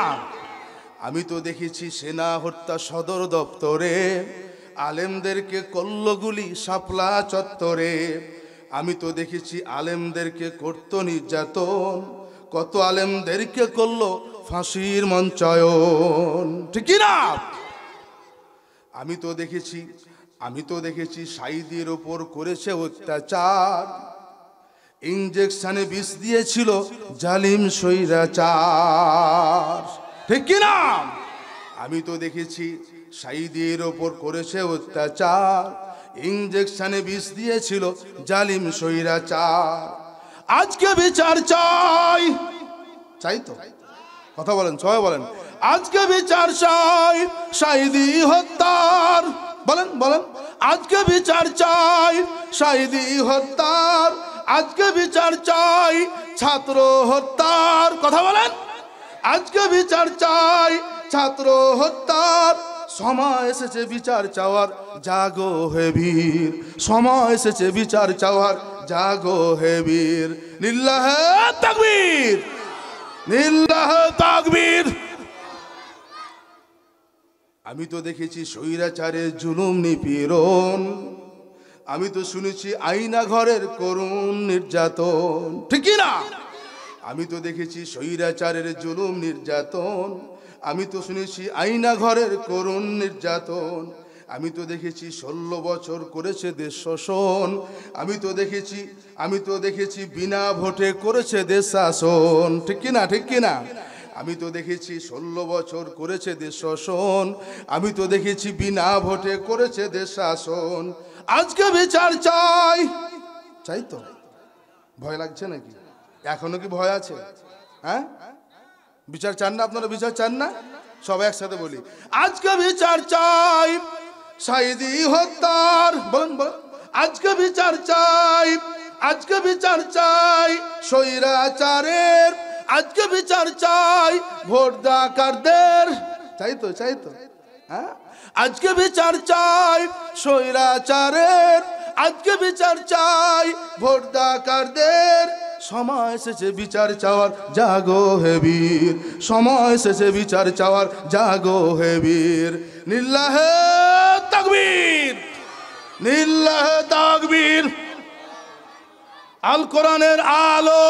আমি তো দেখেছি সেনা হত্যা সদর দপ্তরে আলেমদেরকে করলো গুলি শাপলা চত্বরে। আমি তো দেখেছি আলেমদেরকে করতো নির্যাতন, কত আলেমদেরকে করলো ফাঁসির মঞ্চায়ন। ঠিক কিনা? আমি তো দেখেছি সাঈদীর ওপর করেছে অত্যাচার, ইনজেকশনে বিষ দিয়েছিল জালিম স্বৈরাচার। ঠিক কিনা? আমি তো দেখেছি সাঈদীর ওপর করেছে অত্যাচার, ইনজেকশনে বিষ দিয়েছিল জালিম স্বৈরাচার। আজকে বিচার চাই, চাই তো? কথা বলেন, সবাই বলেন। আজকে বিচার চাই সাঈদী হত্যার। বলেন বলেন, আজকে বিচার চাই সাঈদী হত্যার, আজকে বিচার চাই ছাত্র হত্যার। কথা বলেন, আজকে বিচার চাই ছাত্র হত্যার। সময় এসেছে বিচার চাওয়ার, জাগো হে বীর। সময় এসেছে বিচার চাওয়ার, জাগো হে বীর। লিল্লাহ তাকবীর, লিল্লাহ তাকবীর। আমি তো দেখেছি স্বৈরাচারের জুলুম নিপীড়ন, আমি তো শুনেছি আয়না ঘরের করুণ নির্যাতন। ঠিক না? আমি তো দেখেছি স্বৈরাচারের জুলুম নির্যাতন, আমি তো শুনেছি আয়না ঘরের করুণ নির্যাতন। আমি তো দেখেছি 16 বছর করেছে দেশ শোষণ, আমি তো দেখেছি বিনা ভোটে করেছে দেশ শাসন। ঠিক কিনা? ঠিক কিনা? আমি তো দেখেছি 16 বছর করেছে দেশ শোষণ, আমি তো দেখেছি বিনা ভোটে করেছে দেশ শাসন। আজকে বিচার চাই, চাই তো? ভয় লাগছে নাকি? এখনো কি ভয় আছে? হ্যাঁ, বিচার চান না আপনারা? বিচার চান না? সবাই একসাথে বলি, আজকে বিচার চাই সাঈদী হত্যার। বলেন বলেন, আজকে বিচার চাই, আজকে বিচার চাই স্বৈরাচারের, আজকে বিচার চাই ভোট ডাকাতদের। চাই তো? চাই তো? হ্যাঁ, আজকে বিচার চাই স্বৈরাচারের, আজকে বিচার চাই ভোট ডাকাতদের। সময় এসেছে বিচার চাওয়ার, জাগো হে বীর। সময় এসেছে বিচার চাওয়ার, জাগো হে বীর। লিল্লাহে তাকবীর, লিল্লাহে তাকবীর। আল কোরআনের আলো,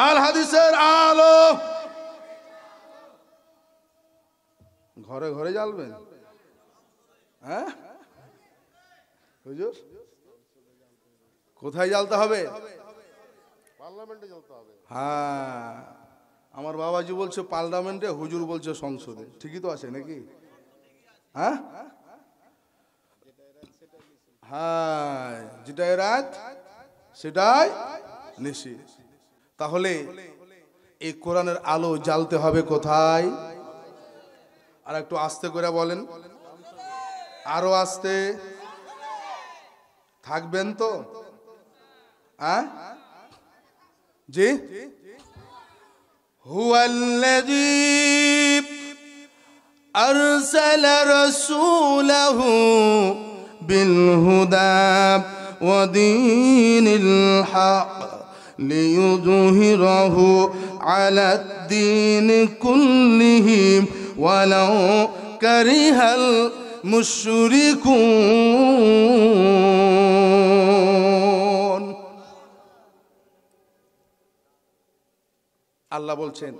আল হাদিসের আলো ঘরে ঘরে জ্বালবেন। হ্যাঁ হুজুর, কোথায় জ্বালতে হবে? পার্লামেন্টে জ্বালতে হবে। হ্যাঁ, আমার বাবাজি বলছে পার্লামেন্টে, হুজুর বলছে সংসদে। ঠিকই তো আছে নাকি? হ্যাঁ হ্যাঁ, যেটাই রাত সেটাই নিশি। তাহলে এই কোরআনের আলো জ্বালতে হবে কোথায়? আর একটু আস্তে করে বলেন, আরো আস্তে। থাকবেন তো? জি, হুয়াল্লাযী আরসালা রাসূলাহু বিল হুদা ওয়া দীনিল হক লিইয়ুযহিরাহু আলাদ দীনি কুল্লিহি ওয়ালাউ কারিহাল মুশরিকুন। আল্লাহ বলছেন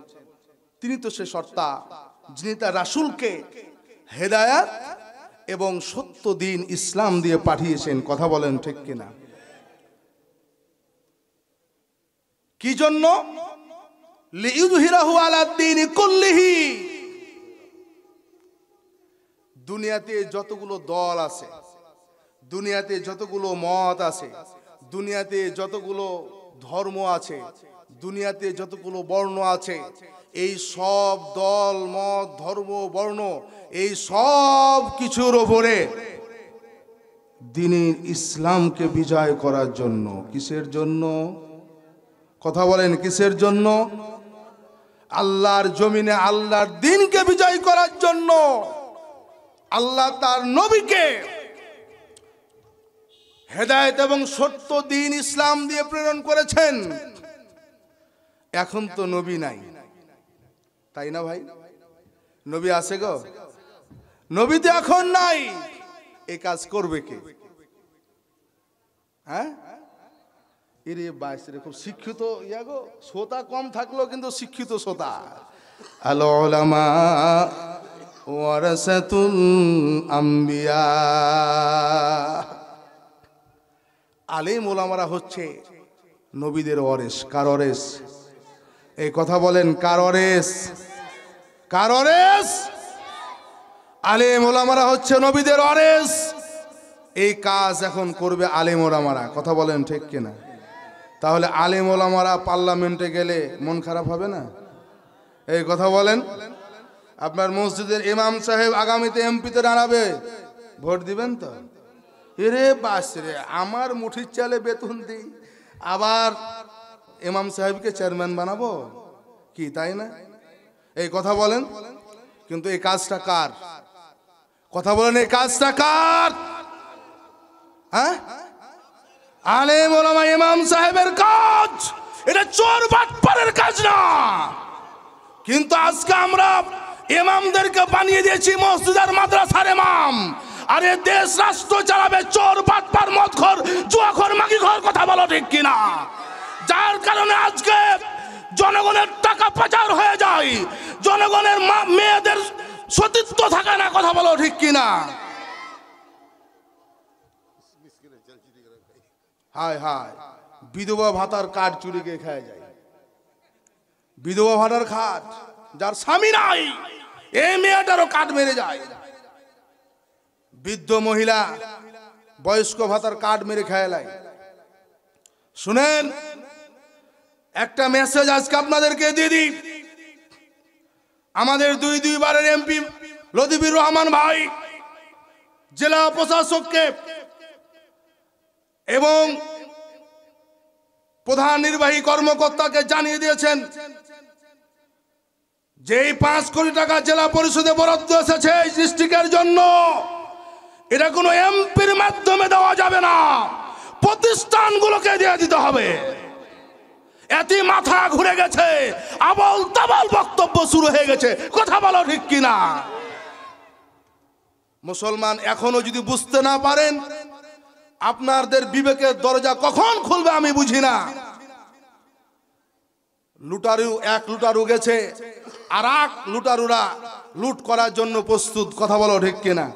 তিনি তো সে সত্তা যিনি তার রাসূলকে হেদায়েত এবং সত্য দিন ইসলাম দিয়ে পাঠিয়েছেন। কথা বলেন ঠিক কিনা? কি জন্য? লিইয়ুযহিরাহু আলাদ দীনি কুল্লিহি। দুনিয়াতে যতগুলো দল আছে, দুনিয়াতে যতগুলো মত আছে, দুনিয়াতে যতগুলো ধর্ম আছে, দুনিয়াতে যতগুলো বর্ণ আছে, এই সব দল মত ধর্ম বর্ণ এই সব কিছুর ওপরে দ্বীনের ইসলামকে বিজয় করার জন্য। কিসের জন্য? কথা বলেন কিসের জন্য? আল্লাহর জমিনে আল্লাহর দ্বীনকে বিজয় করার জন্য আল্লাহ তার নবীকে হেদায়েত এবং সত্য দ্বীন ইসলাম দিয়ে প্রেরণ করেছেন। এখন তো নবী নাই, তাই না ভাই? নবী আছে গো? নবী তো এখন নাই। এই কাজ করবে কে? হ্যাঁ, এরে বাইস রে, খুব শিক্ষিত ইয়া গো, শ্রোতা কম থাকলো কিন্তু শিক্ষিত শ্রোতা। আল উলামা ওয়ারাসাতুল আম্বিয়া। আলেম ওলামারা হচ্ছে নবীদের ওয়ারিস। কার ওয়ারিস? এই কথা বলেন, কার ওয়ারিস? কার ওয়ারিস? আলেম ওলামারা হচ্ছে নবীদের ওয়ারিস। এই কাজ এখন করবে আলেম ওলামারা। কথা বলেন ঠিক কিনা? তাহলে আলেম ওলামারা পার্লামেন্টে গেলে মন খারাপ হবে না? এই কথা বলেন। আপনার মসজিদের ইমাম সাহেব আগামীতে এমপিতে দাঁড়াবে, ভোট দিবেন তো? এরে বাস রে, আমার মুঠির চালে বেতন দিই, আবার ইমাম সাহেবকে চেয়ারম্যান বানাবো কি, তাই না? এই কথা বলেন। কিন্তু এই কাজটা কার? কথা বলেন, এই কাজটা কার? হ্যাঁ, আলেম ওলামা ইমাম সাহেবের কাজ। এটা চোর বাটপারের কাজ না। কিন্তু আজকে আমরা ইমামদেরকে বানিয়ে দিয়েছি মসজিদ আর মাদ্রাসার ইমাম। আর এ দেশ রাষ্ট্র চালাবে চোর বাটপার মদখোর জুয়াখোর মাগিখোর। কথা বলো ঠিক কিনা? যার কারণে আজকে জনগণের টাকা পাচার হয়ে যায়, জনগণের মেয়েদের সতীত্ব থাকে না। কথা বলো ঠিক কিনা? হায় হায়, বিধবা ভাতার কার্ড চুরি করে খায় যায়। বিধবা ভাতার খাট, যার স্বামী নাই, এই মেয়েটারও কার্ড মেরে যায়। বৃদ্ধ মহিলা বয়স্ক ভাতার কার্ড মেরে খেলায়। শুনেন, একটা মেসেজ আজকে আপনাদেরকে দিয়ে দিই। আমাদের দুইবারের এমপি লতিফুর রহমান ভাই জেলা প্রশাসককে এবং প্রধান নির্বাহী কর্মকর্তাকে জানিয়ে দিয়েছেন যে এই 5 কোটি টাকা জেলা পরিষদে বরাদ্দ এসেছে এই ডিস্ট্রিক্টের জন্য, এটা কোনো এমপির মাধ্যমে দেওয়া যাবে না, প্রতিষ্ঠানগুলোকে দিয়ে দিতে হবে। এতে মাথা ঘুরে গেছে, আবল তাবল বক্তব্য শুরু হয়ে গেছে। কথা বলো ঠিক কিনা? মুসলমান এখনো যদি বুঝতে না পারেন, আপনাদের বিবেকের দরজা কখন খুলবে আমি বুঝি না। লুটারু এক লুটারু গেছে, আর এক লুটারুরা লুট করার জন্য প্রস্তুত। কথা বলো ঠিক কিনা?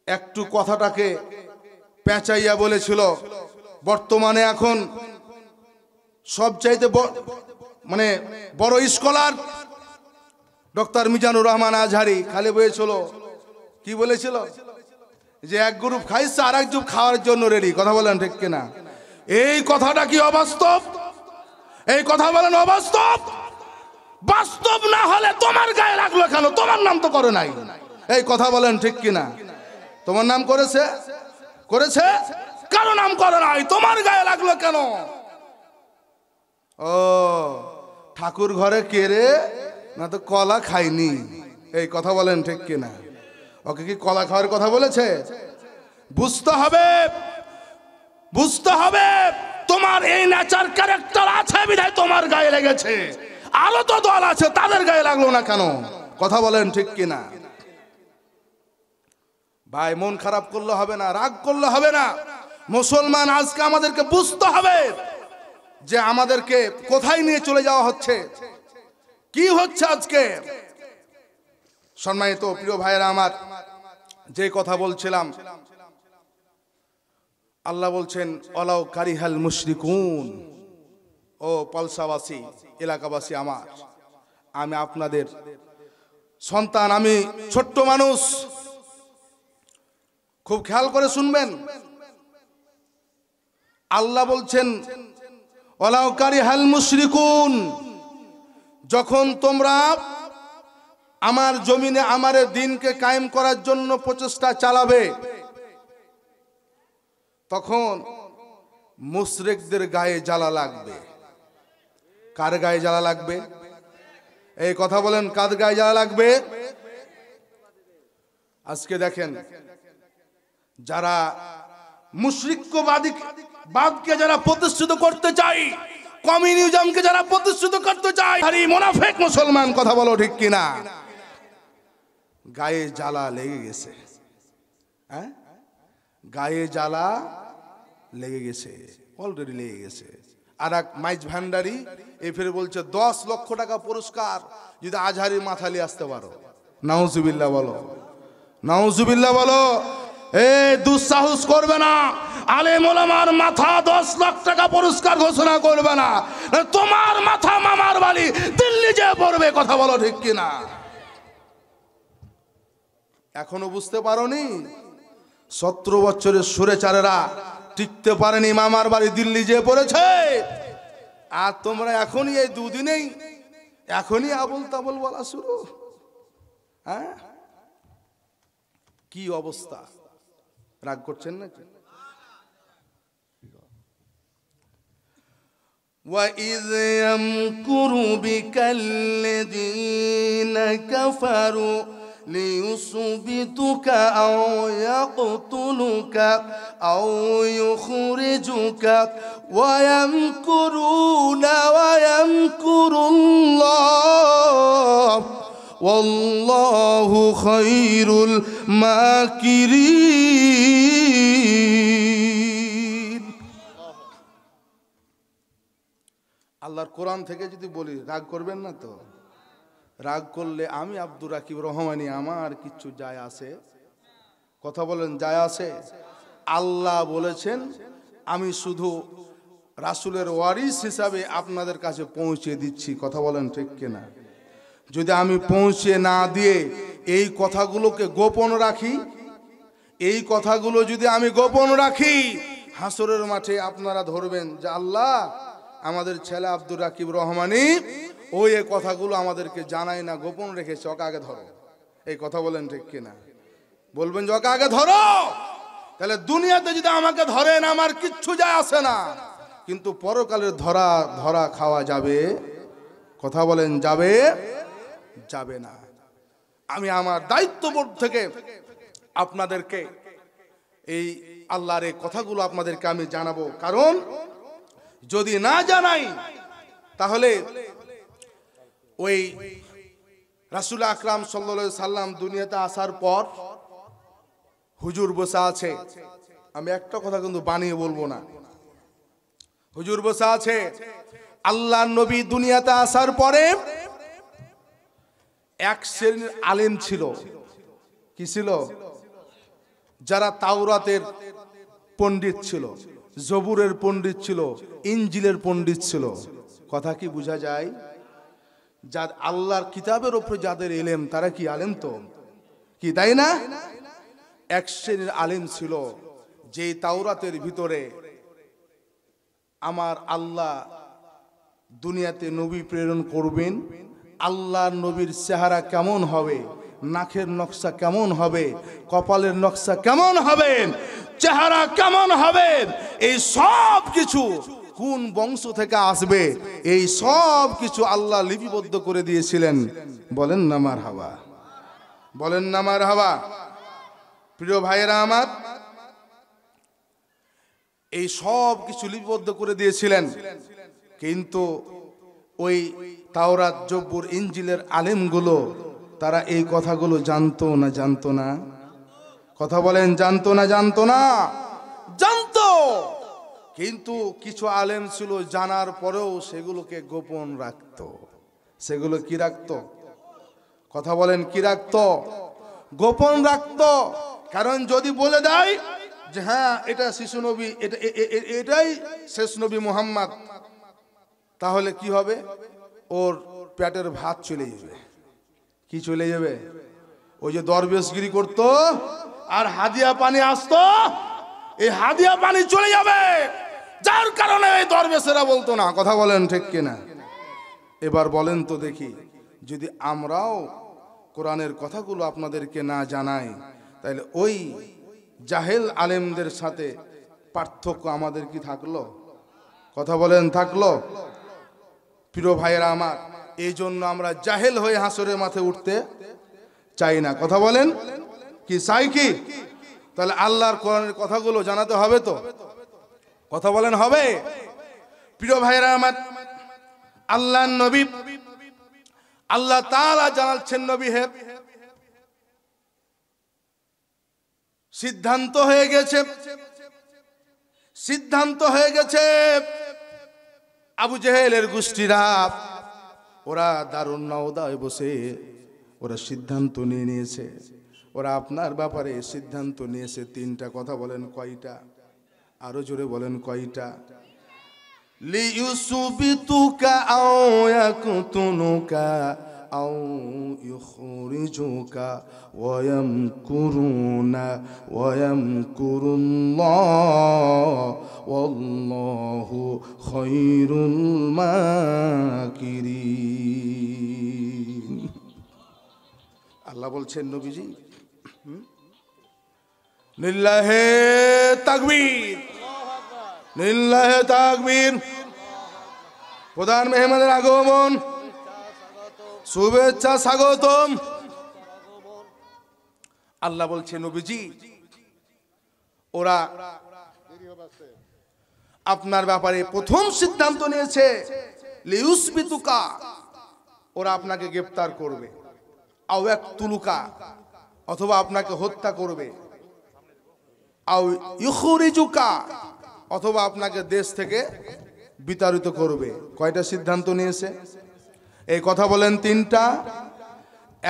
একটু কথাটাকে পেঁচাইয়া বলেছিল, বর্তমানে এখন সবচাইতে মানে বড় স্কলার ডক্টর মিজানুর রহমান আজহারি খালি বলেছিল, কি বলেছিল? যে এক গ্রুপ খাইছে আর এক গ্রুপ খাওয়ার জন্য রেডি। কথা বলেন ঠিক কিনা? এই কথাটা কি অবাস্তব? এই কথা বলেন অবাস্তব? বাস্তব না হলে তোমার গায়ে লাগলো কেন? তোমার নাম তো করে নাই। এই কথা বলেন ঠিক কিনা? তোমার নাম করেছে? করেছে? কারো নাম করে নাই, তোমার গায়ে লাগলো কেন? ও ঠাকুর ঘরে কে রে? না তো কলা খাইনি। এই কথা বলেন ঠিক কিনা? ওকে কি কলা খাওয়ার কথা বলেছে? বুঝতে হবে, বুঝতে হবে তোমার এই নেচার ক্যারেক্টার আছে বিধায় তোমার গায়ে লেগেছে। আরো তো দল আছে, তাদের গায়ে লাগলো না কেন? কথা বলেন ঠিক কিনা? ভাই মন খারাপ করলে হবে না, রাগ করলে হবে না। মুসলমান আজকে আমাদেরকে বুঝতে হবে যে আমাদেরকে কোথায় নিয়ে চলে যাওয়া হচ্ছে, কি হচ্ছে আজকে। সম্মানিত প্রিয় ভাইয়েরা আমার, যে কথা বলছিলাম, আল্লাহ বলছেন ওয়ালাউ কারিহাল মুশরিকুন। ও পালসাবাসী, এলাকাবাসী আমার, আমি আপনাদের সন্তান, আমি ছোট্ট মানুষ, খুব খেয়াল করে শুনবেন। আল্লাহ বলছেন ওয়ালাউ কারিহাল মুশরিকুন, যখন তোমরা আমার জমিনে আমার দ্বীনকে কায়েম করার জন্য প্রচেষ্টা চালাবে, তখন মুশরিকদের গায়ে জ্বালা লাগবে। কার গায়ে জ্বালা লাগবে? এই কথা বলেন, কার গায়ে জ্বালা লাগবে? আজকে দেখেন, যারা মুশরিকবাদকে যারা প্রতিষ্ঠিত করতে চায়, কমিউনিজমকে যারা প্রতিষ্ঠিত করতে চায়, আরে মুনাফিক মুসলমান, কথা বলো ঠিক কিনা? গায়ে জ্বালা লেগে গেছে। হ্যাঁ, গায়ে জ্বালা লেগে গেছে, অলরেডি লেগে গেছে। আর এক মাইজ ভান্ডারি এই ফের বলছে 10 লক্ষ টাকা পুরস্কার যদি আজহারির মাথা নিয়ে আসতে পারো। নাউজুবিল্লাহ বলো, নাউজুবিল্লাহ বলো। দুঃসাহস করবে না, আলেম ওলামার মাথা 10 লাখ টাকা পুরস্কার ঘোষণা করবে না, তোমার মাথা মামার বাড়ি দিল্লি যে পড়বে। কথা বলো ঠিক কিনা? এখনো বুঝতে পারোনি? 17 বছরের সুরেচারেরা টিকতে পারেনি, মামার বাড়ি দিল্লি যে পড়েছে। আর তোমরা এখনই, এই দুদিনেই এখনই আবল তাবল বলা শুরু। হ্যাঁ, কি অবস্থা! রাগ করছেন নাকি? وَإِذْ يَمْكُرُ بِكَ الَّذِينَ كَفَرُوا لِيُثْبِتُوكَ أَوْ يَقْتُلُوكَ أَوْ يُخْرِجُوكَ وَيَمْكُرُونَ وَيَمْكُرُ اللَّهُ وَاللَّهُ خَيْرُ الْمَاكِرِينَ। আল্লাহর কোরআন থেকে যদি বলি, রাগ করবেন না তো? রাগ করলে আমি আব্দুর রাকিব রহমানি, আমার কিচ্ছু যায় আসে? কথা বলেন, যায় আসে? আল্লাহ বলেছেন আমি শুধু রাসূলের ওয়ারিস হিসাবে আপনাদের কাছে পৌঁছে দিচ্ছি। কথা বলেন ঠিক কিনা? যদি আমি পৌঁছে না দিয়ে এই কথাগুলোকে গোপন রাখি, এই কথাগুলো যদি আমি গোপন রাখি, হাসরের মাঠে আপনারা ধরবেন যে আল্লাহ, আমাদের ছেলে আব্দুর রাকিব রহমানি ওই কথাগুলো আমাদেরকে জানায় না, গোপন রেখেছে, ওকে আগে ধরো। এই কথা বলেন ঠিক কিনা? বলবেন যে ওকে আগে ধরো। তাহলে দুনিয়াতে যদি আমাকে ধরেন আমার কিচ্ছু যায় আসে না, কিন্তু পরকালের ধরা খাওয়া যাবে? কথা বলেন, যাবে? যাবে না। আমি আমার দায়িত্ববোধ থেকে আপনাদেরকে এই আল্লাহর এই কথাগুলো আপনাদেরকে আমি জানাবো। কারণ যদি না জানাই তাহলে ওই রাসূল আকরাম সাল্লাল্লাহু আলাইহি সাল্লাম দুনিয়াতে আসার পর হুজুর বসে আছে, আমি একটা কথা কিন্তু বানিয়ে বলবো না, হুজুর বসে আছে। আল্লাহর নবী দুনিয়াতে আসার পরে এক শ্রেণীর আলেম ছিল। কি ছিল? যারা তাওরাতের পণ্ডিত ছিল, জবুরের পণ্ডিত ছিল, ইনজিলের পণ্ডিত ছিল। কথা কি বোঝা যায়? যার আল্লাহর কিতাবের উপরে যাদের ইলম, তারা কি আলেম? তো কি, তাই না? এক শ্রেণীর আলেম ছিল যে তাওরাতের ভিতরে আমার আল্লাহ দুনিয়াতে নবী প্রেরণ করবেন, আল্লাহর নবীর চেহারা কেমন হবে, নাকের নকশা কেমন হবে, কপালের নকশা কেমন হবে, চেহারা কেমন হবে, এই সব কিছু কোন বংশ থেকে আসবে, এই সব কিছু আল্লাহ লিপিবদ্ধ করে দিয়েছিলেন। বলেন না মারহাবা, বলেন না মারহাবা। প্রিয় ভাইয়েরা আমার, এই সব কিছু লিপিবদ্ধ করে দিয়েছিলেন, কিন্তু ওই তাওরাত, জব্বুর, ইনজিলের আলেমগুলো তারা এই কথাগুলো জানতো না জানতো না? কথা বলেন, জানতো না জানতো না? জানতো, কিন্তু কিছু আলেম ছিল জানার পরেও সেগুলোকে গোপন রাখতো। সেগুলো কি রাখতো? কথা বলেন, কি রাখতো? গোপন রাখতো। কারণ যদি বলে দেয় যে হ্যাঁ এটা শিশু নবী, এটাই শেষ নবী মুহাম্মদ, তাহলে কি হবে? ওর পেটের ভাত চলে যাবে। কি চলে যাবে? ওই যে দরবেশগিরি করতো আর হাদিয়া পানি আসতো, এই হাদিয়া পানি চলে যাবে, যার কারণে এই দরবেশেরা বলতো না। কথা বলেন ঠিক কিনা? এবার বলেন তো দেখি, যদি আমরাও কোরআনের কথাগুলো আপনাদেরকে না জানাই, তাহলে ওই জাহেল আলেমদের সাথে পার্থক্য আমাদের কি থাকলো? কথা বলেন, থাকলো? প্রিয় ভাইয়েরা আমার, এই জন্য আমরা জাহেল হয়ে হাসরের মাঠে উঠতে চাই না। কথা বলেন, কি চাই? কি তাহলে আল্লাহর কোরআনের কথাগুলো জানাতে হবে তো? কথা বলেন, হবে? প্রিয় ভাইয়েরা আমার, আল্লাহর নবী, আল্লাহ তাআলা জানাচ্ছেন, নবী হে, সিদ্ধান্ত হয়ে গেছে, সিদ্ধান্ত হয়ে গেছে। আবু জেহেলের গোষ্ঠীরা ওরা দারুন নাওদায় বসে ওরা সিদ্ধান্ত নিয়ে নিয়েছে। ওরা আপনার ব্যাপারে সিদ্ধান্ত নিয়েছে তিনটা। কথা বলেন, কয়টা? আরো জোরে বলেন, কয়টা? লিইউসবিতুকা আও ইয়াকতুনুকা আও ইখরিজুকা ওয়া ইয়ামকুরুনা ওয়া ইয়ামকুরুল্লাহ ওয়াল্লাহু খায়রুল মাকিরিন। আল্লাহ বলছেন, নবীজি, লিল্লাহে তাকবীর, লিল্লাহে তাকবীর। প্রধান মেহমানের আগমন, শুভেচ্ছা, স্বাগতম। আল্লাহ বলছে, নবীজি, ওরা আপনার ব্যাপারে প্রথম সিদ্ধান্ত নিয়েছে লিউসবিতুকা, ওরা আপনাকে গ্রেফতার করবে, আও ইয়াকতুলুকা, অথবা আপনাকে হত্যা করবে, আও ইখরিজুকা, অথবা আপনাকে দেশ থেকে বিতাড়িত করবে। কয়টা সিদ্ধান্ত নিয়েছে? এই কথা বলেন, তিনটা।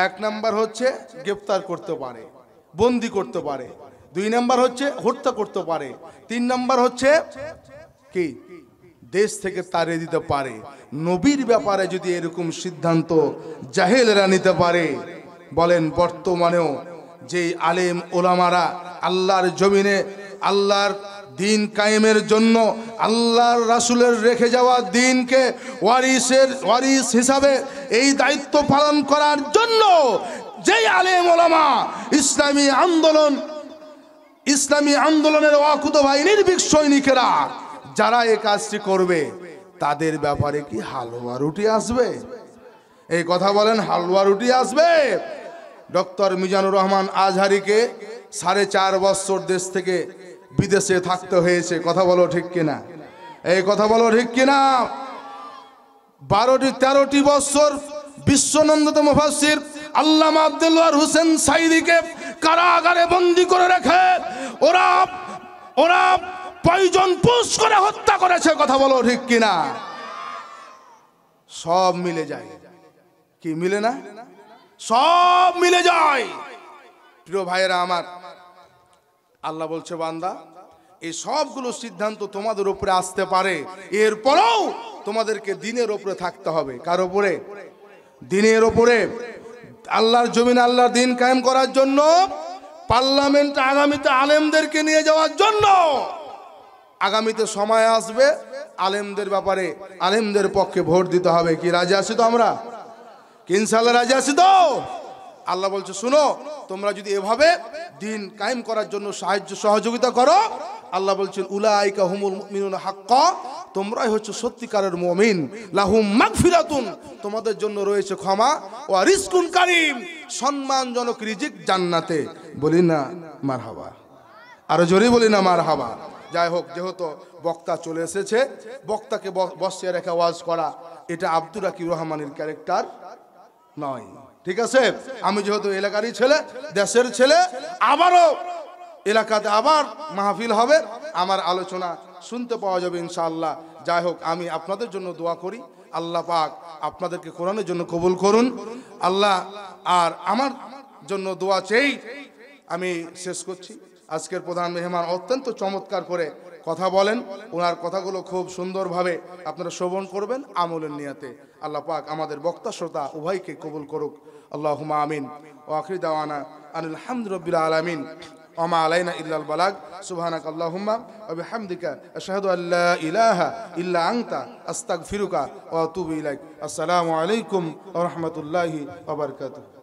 এক নাম্বার হচ্ছে গ্রেফতার করতে পারে, বন্দি করতে পারে। দুই নাম্বার হচ্ছে হত্যা করতে পারে। তিন নাম্বার হচ্ছে কি? দেশ থেকে তাড়িয়ে দিতে পারে। নবীর ব্যাপারে যদি এরকম সিদ্ধান্ত জাহেলেরা নিতে পারে, বলেন বর্তমানেও যে আলেম ওলামারা আল্লাহর জমিনে আল্লাহর দিন কায়েমের জন্য আল্লাহর রাসূলের রেখে যাওয়া দিনকে ওয়ারিস হিসাবে এই দায়িত্ব পালন করার জন্য যেই আলেম ওলামা ইসলামী আন্দোলনের ওয়াকুত বাহিনীর বিগ সৈনিকেরা যারা এই কাজটি করবে, তাদের ব্যাপারে কি হালুয়া রুটি আসবে? এই কথা বলেন, হালুয়া রুটি আসবে? ডক্টর মিজানুর রহমান আজহারিকে 4.5 বছর দেশ থেকে বিদেশে থাকতে হয়েছে। কথা বলো ঠিক কিনা? এই কথা বলো ঠিক কিনা? 12-13টি বছর বিশ্বনন্দিত মুফাসসির আল্লামা আব্দুল্লাহ হোসেন সাইদিকে কারাগারে বন্দী করে রেখে ওরা পয়জন পুশ করে হত্যা করেছে। কথা বলো ঠিক কিনা? সব মিলে যায়, কি মিলে না? সব মিলে যায়। প্রিয় ভাইয়েরা আমার, আল্লাহ বলছে, বান্দা, এই সবগুলো সিদ্ধান্ত তোমাদের উপরে আসতে পারে, এরপরেও তোমাদেরকে দিনের উপরে থাকতে হবে। কার উপরে? দিনের উপরে। আল্লাহর জমিনে আল্লাহর দিন কায়েম করার জন্য পার্লামেন্টে আগামীতে আলেমদেরকে নিয়ে যাওয়ার জন্য আগামীতে সময় আসবে, আলেমদের ব্যাপারে আলেমদের পক্ষে ভোট দিতে হবে। কি রাজি আছি তো আমরা? ইনশাআল্লাহ রাজি আছি তো? আল্লাহ বলছে শুনো, তোমরা যদি এভাবে দিন কায়েম করার জন্য সাহায্য সহযোগিতা করো, আল্লাহ বলছেন উলাইকা হুমুল মুমিনুনা হাক্কা, তোমরাই হচ্ছে সত্যিকারের মুমিন। লাহুম মাগফিরাতুন, তোমাদের জন্য রয়েছে ক্ষমা, ওয়া রিজকুন কারীম, সম্মানজনক রিজিক জান্নাতে। বলি না মারহাবা, আরো জোরে বলি না মারহাবা। যাই হোক, যেহেতু বক্তা চলে এসেছে, বক্তাকে বসিয়ে রেখে ওয়াজ করা এটা আব্দুর রাকিব রহমানের ক্যারেক্টার নয়, ঠিক আছে? আমি যেহেতু এলাকারই ছেলে, দেশের ছেলে, আবারও এলাকাতে আবার মাহফিল হবে, আমার আলোচনা শুনতে পাওয়া যাবে ইনশাআল্লাহ। যাই হোক, আমি আপনাদের জন্য দোয়া করি, আল্লাহ পাক আপনাদেরকে কোরআনের জন্য কবুল করুন আল্লাহ। আর আমার জন্য দোয়া চেয়ে আমি শেষ করছি। আজকের প্রধান মেহমান অত্যন্ত চমৎকার করে কথা বলেন, ওনার কথাগুলো খুব সুন্দরভাবে আপনারা শ্রবণ করবেন আমলের নিয়াতে। আল্লাহ পাক আমাদের বক্তা শ্রোতা উভয়কে কবুল করুক, আল্লাহুম্মা আমিন। ওয়া আখিরু দাওয়ানা আনিল হামদুলিল্লাহি রাব্বিল আলামিন ওয়া মা আলাইনা ইল্লাল বালাগ। সুবহানাকা আল্লাহুম্মা ওয়া বিহামদিকা আশহাদু আল্লা ইলাহা ইল্লা আনতা আস্তাগফিরুকা ওয়া আতুবু ইলাইক। আসসালামু আলাইকুম ওয়া রাহমাতুল্লাহি ওয়া বারাকাতুহু।